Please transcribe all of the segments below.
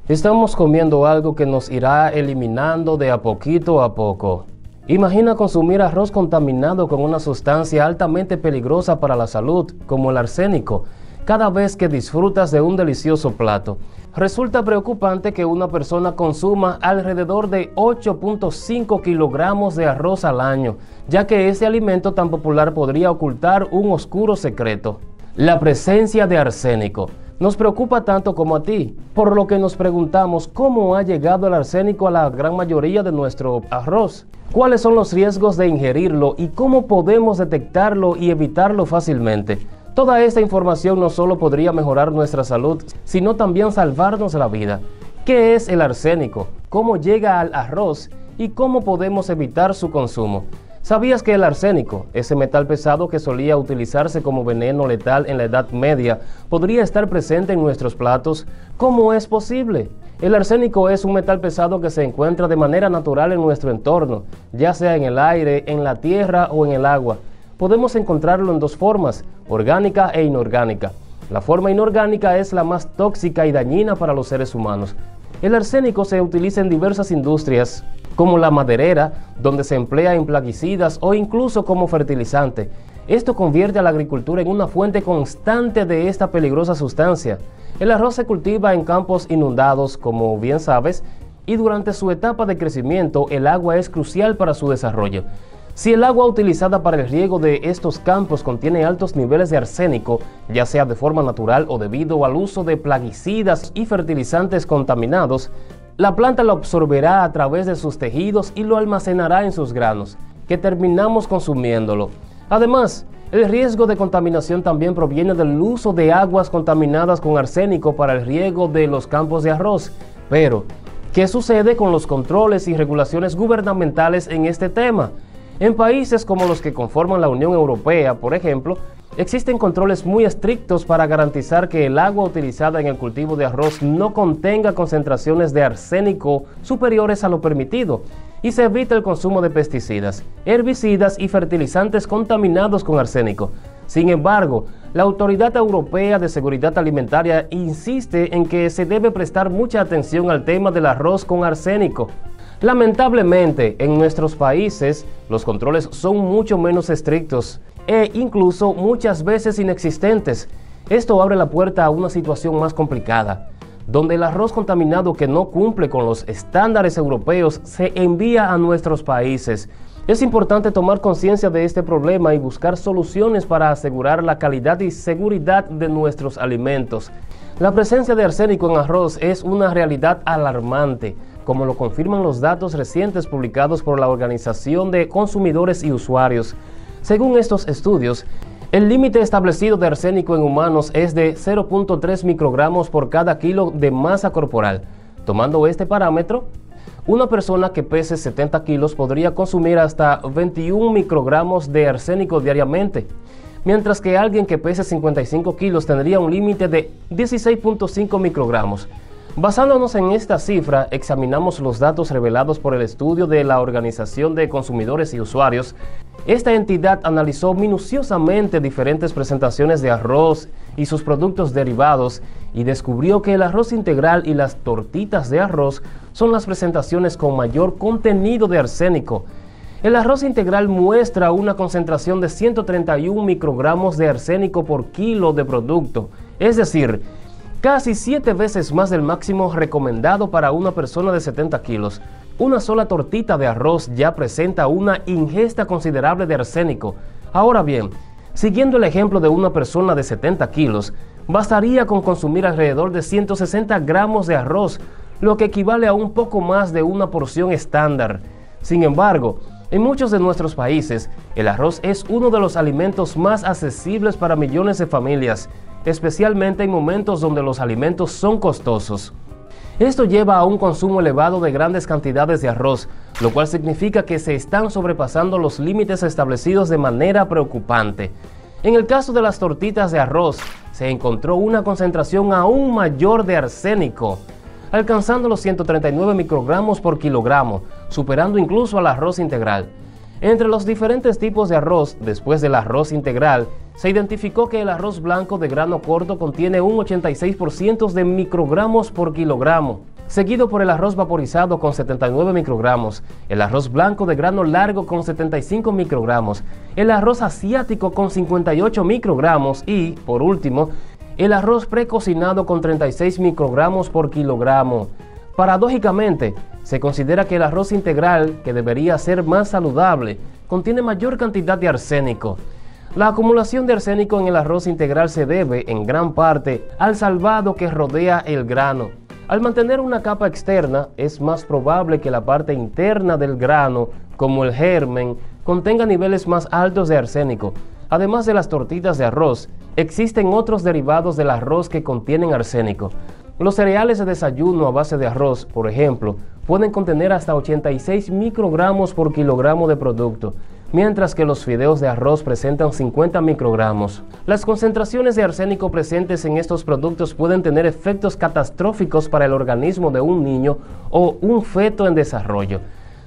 Estamos comiendo algo que nos irá eliminando de a poquito a poco. Imagina consumir arroz contaminado con una sustancia altamente peligrosa para la salud, como el arsénico, cada vez que disfrutas de un delicioso plato. Resulta preocupante que una persona consuma alrededor de 8.5 kilogramos de arroz al año, ya que ese alimento tan popular podría ocultar un oscuro secreto: la presencia de arsénico. Nos preocupa tanto como a ti, por lo que nos preguntamos cómo ha llegado el arsénico a la gran mayoría de nuestro arroz, cuáles son los riesgos de ingerirlo y cómo podemos detectarlo y evitarlo fácilmente. Toda esta información no solo podría mejorar nuestra salud, sino también salvarnos la vida. ¿Qué es el arsénico? ¿Cómo llega al arroz? ¿Y cómo podemos evitar su consumo? ¿Sabías que el arsénico, ese metal pesado que solía utilizarse como veneno letal en la Edad Media, podría estar presente en nuestros platos? ¿Cómo es posible? El arsénico es un metal pesado que se encuentra de manera natural en nuestro entorno, ya sea en el aire, en la tierra o en el agua. Podemos encontrarlo en dos formas: orgánica e inorgánica. La forma inorgánica es la más tóxica y dañina para los seres humanos. El arsénico se utiliza en diversas industrias, como la maderera, donde se emplea en plaguicidas o incluso como fertilizante. Esto convierte a la agricultura en una fuente constante de esta peligrosa sustancia. El arroz se cultiva en campos inundados, como bien sabes, y durante su etapa de crecimiento el agua es crucial para su desarrollo. Si el agua utilizada para el riego de estos campos contiene altos niveles de arsénico, ya sea de forma natural o debido al uso de plaguicidas y fertilizantes contaminados, la planta lo absorberá a través de sus tejidos y lo almacenará en sus granos, que terminamos consumiéndolo. Además, el riesgo de contaminación también proviene del uso de aguas contaminadas con arsénico para el riego de los campos de arroz. Pero, ¿qué sucede con los controles y regulaciones gubernamentales en este tema? En países como los que conforman la Unión Europea, por ejemplo, existen controles muy estrictos para garantizar que el agua utilizada en el cultivo de arroz no contenga concentraciones de arsénico superiores a lo permitido, y se evita el consumo de pesticidas, herbicidas y fertilizantes contaminados con arsénico. Sin embargo, la Autoridad Europea de Seguridad Alimentaria insiste en que se debe prestar mucha atención al tema del arroz con arsénico. Lamentablemente, en nuestros países, los controles son mucho menos estrictos e incluso muchas veces inexistentes. Esto abre la puerta a una situación más complicada, donde el arroz contaminado que no cumple con los estándares europeos se envía a nuestros países. Es importante tomar conciencia de este problema y buscar soluciones para asegurar la calidad y seguridad de nuestros alimentos. La presencia de arsénico en arroz es una realidad alarmante, como lo confirman los datos recientes publicados por la Organización de Consumidores y Usuarios. Según estos estudios, el límite establecido de arsénico en humanos es de 0.3 microgramos por cada kilo de masa corporal. Tomando este parámetro, una persona que pese 70 kilos podría consumir hasta 21 microgramos de arsénico diariamente, mientras que alguien que pese 55 kilos tendría un límite de 16.5 microgramos. Basándonos en esta cifra, examinamos los datos revelados por el estudio de la Organización de Consumidores y Usuarios. Esta entidad analizó minuciosamente diferentes presentaciones de arroz y sus productos derivados y descubrió que el arroz integral y las tortitas de arroz son las presentaciones con mayor contenido de arsénico. El arroz integral muestra una concentración de 131 microgramos de arsénico por kilo de producto, es decir, casi 7 veces más del máximo recomendado para una persona de 70 kilos. Una sola tortita de arroz ya presenta una ingesta considerable de arsénico. Ahora bien, siguiendo el ejemplo de una persona de 70 kilos, bastaría con consumir alrededor de 160 gramos de arroz, lo que equivale a un poco más de una porción estándar. Sin embargo, en muchos de nuestros países, el arroz es uno de los alimentos más accesibles para millones de familias, especialmente en momentos donde los alimentos son costosos. Esto lleva a un consumo elevado de grandes cantidades de arroz, lo cual significa que se están sobrepasando los límites establecidos de manera preocupante. En el caso de las tortitas de arroz, se encontró una concentración aún mayor de arsénico, alcanzando los 139 microgramos por kilogramo, superando incluso al arroz integral. Entre los diferentes tipos de arroz, después del arroz integral, se identificó que el arroz blanco de grano corto contiene un 86% de microgramos por kilogramo, seguido por el arroz vaporizado con 79 microgramos, el arroz blanco de grano largo con 75 microgramos, el arroz asiático con 58 microgramos y, por último, el arroz precocinado con 36 microgramos por kilogramo. Paradójicamente, se considera que el arroz integral, que debería ser más saludable, contiene mayor cantidad de arsénico. La acumulación de arsénico en el arroz integral se debe, en gran parte, al salvado que rodea el grano. Al mantener una capa externa, es más probable que la parte interna del grano, como el germen, contenga niveles más altos de arsénico. Además de las tortitas de arroz, existen otros derivados del arroz que contienen arsénico. Los cereales de desayuno a base de arroz, por ejemplo, pueden contener hasta 86 microgramos por kilogramo de producto, mientras que los fideos de arroz presentan 50 microgramos. Las concentraciones de arsénico presentes en estos productos pueden tener efectos catastróficos para el organismo de un niño o un feto en desarrollo.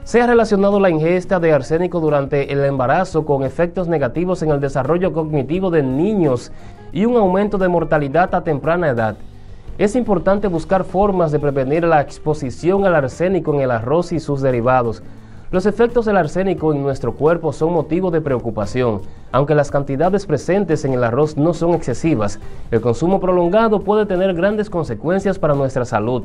Se ha relacionado la ingesta de arsénico durante el embarazo con efectos negativos en el desarrollo cognitivo de niños y un aumento de mortalidad a temprana edad. Es importante buscar formas de prevenir la exposición al arsénico en el arroz y sus derivados. Los efectos del arsénico en nuestro cuerpo son motivo de preocupación. Aunque las cantidades presentes en el arroz no son excesivas, el consumo prolongado puede tener grandes consecuencias para nuestra salud.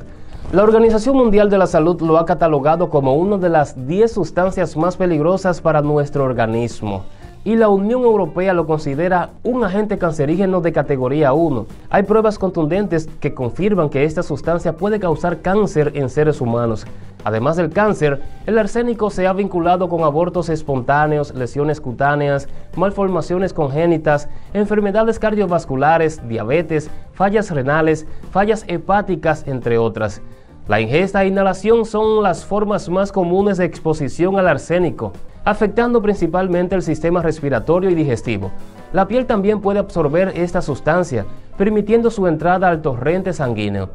La Organización Mundial de la Salud lo ha catalogado como una de las 10 sustancias más peligrosas para nuestro organismo. Y la Unión Europea lo considera un agente cancerígeno de categoría 1. Hay pruebas contundentes que confirman que esta sustancia puede causar cáncer en seres humanos. Además del cáncer, el arsénico se ha vinculado con abortos espontáneos, lesiones cutáneas, malformaciones congénitas, enfermedades cardiovasculares, diabetes, fallas renales, fallas hepáticas, entre otras. La ingesta e inhalación son las formas más comunes de exposición al arsénico, afectando principalmente el sistema respiratorio y digestivo. La piel también puede absorber esta sustancia, permitiendo su entrada al torrente sanguíneo.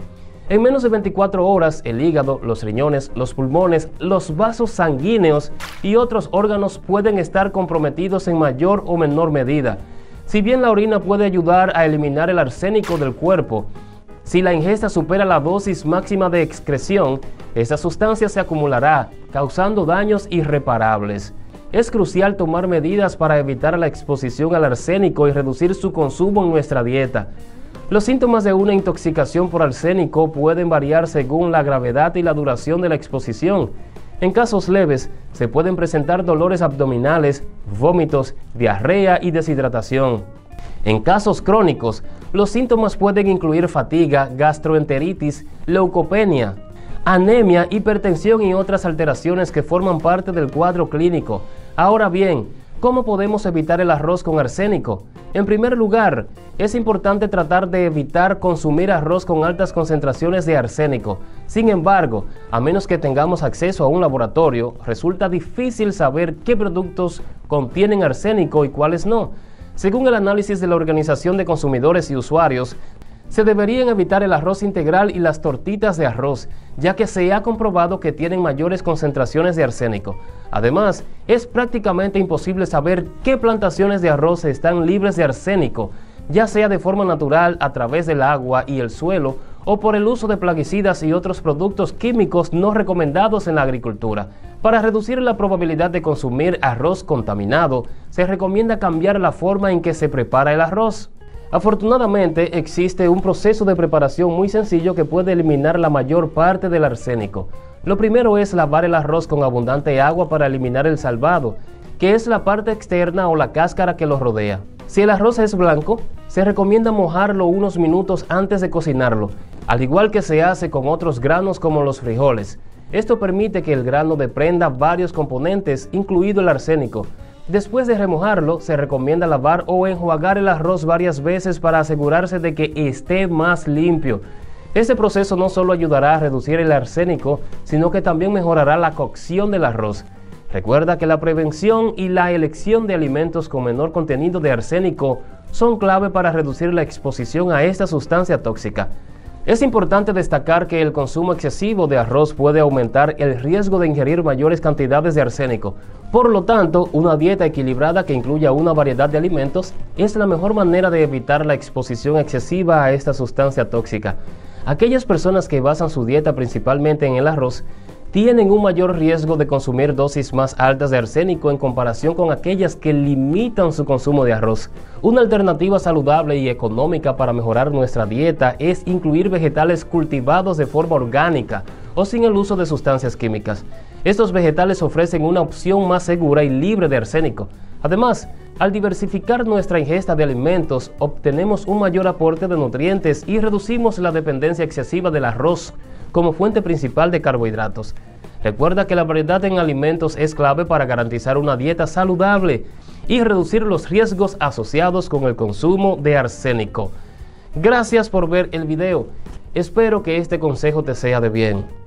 En menos de 24 horas, el hígado, los riñones, los pulmones, los vasos sanguíneos y otros órganos pueden estar comprometidos en mayor o menor medida. Si bien la orina puede ayudar a eliminar el arsénico del cuerpo, si la ingesta supera la dosis máxima de excreción, esta sustancia se acumulará, causando daños irreparables. Es crucial tomar medidas para evitar la exposición al arsénico y reducir su consumo en nuestra dieta. Los síntomas de una intoxicación por arsénico pueden variar según la gravedad y la duración de la exposición. En casos leves, se pueden presentar dolores abdominales, vómitos, diarrea y deshidratación. En casos crónicos, los síntomas pueden incluir fatiga, gastroenteritis, leucopenia, anemia, hipertensión y otras alteraciones que forman parte del cuadro clínico. Ahora bien, ¿cómo podemos evitar el arroz con arsénico? En primer lugar, es importante tratar de evitar consumir arroz con altas concentraciones de arsénico. Sin embargo, a menos que tengamos acceso a un laboratorio, resulta difícil saber qué productos contienen arsénico y cuáles no. Según el análisis de la Organización de Consumidores y Usuarios, se deberían evitar el arroz integral y las tortitas de arroz, ya que se ha comprobado que tienen mayores concentraciones de arsénico. Además, es prácticamente imposible saber qué plantaciones de arroz están libres de arsénico, ya sea de forma natural a través del agua y el suelo, o por el uso de plaguicidas y otros productos químicos no recomendados en la agricultura. Para reducir la probabilidad de consumir arroz contaminado, se recomienda cambiar la forma en que se prepara el arroz. Afortunadamente, existe un proceso de preparación muy sencillo que puede eliminar la mayor parte del arsénico. Lo primero es lavar el arroz con abundante agua para eliminar el salvado, que es la parte externa o la cáscara que lo rodea. Si el arroz es blanco, se recomienda mojarlo unos minutos antes de cocinarlo, al igual que se hace con otros granos como los frijoles. Esto permite que el grano desprenda varios componentes, incluido el arsénico. Después de remojarlo, se recomienda lavar o enjuagar el arroz varias veces para asegurarse de que esté más limpio. Este proceso no solo ayudará a reducir el arsénico, sino que también mejorará la cocción del arroz. Recuerda que la prevención y la elección de alimentos con menor contenido de arsénico son clave para reducir la exposición a esta sustancia tóxica. Es importante destacar que el consumo excesivo de arroz puede aumentar el riesgo de ingerir mayores cantidades de arsénico. Por lo tanto, una dieta equilibrada que incluya una variedad de alimentos es la mejor manera de evitar la exposición excesiva a esta sustancia tóxica. Aquellas personas que basan su dieta principalmente en el arroz tienen un mayor riesgo de consumir dosis más altas de arsénico en comparación con aquellas que limitan su consumo de arroz. Una alternativa saludable y económica para mejorar nuestra dieta es incluir vegetales cultivados de forma orgánica o sin el uso de sustancias químicas. Estos vegetales ofrecen una opción más segura y libre de arsénico. Además, al diversificar nuestra ingesta de alimentos, obtenemos un mayor aporte de nutrientes y reducimos la dependencia excesiva del arroz como fuente principal de carbohidratos. Recuerda que la variedad en alimentos es clave para garantizar una dieta saludable y reducir los riesgos asociados con el consumo de arsénico. Gracias por ver el video. Espero que este consejo te sea de bien.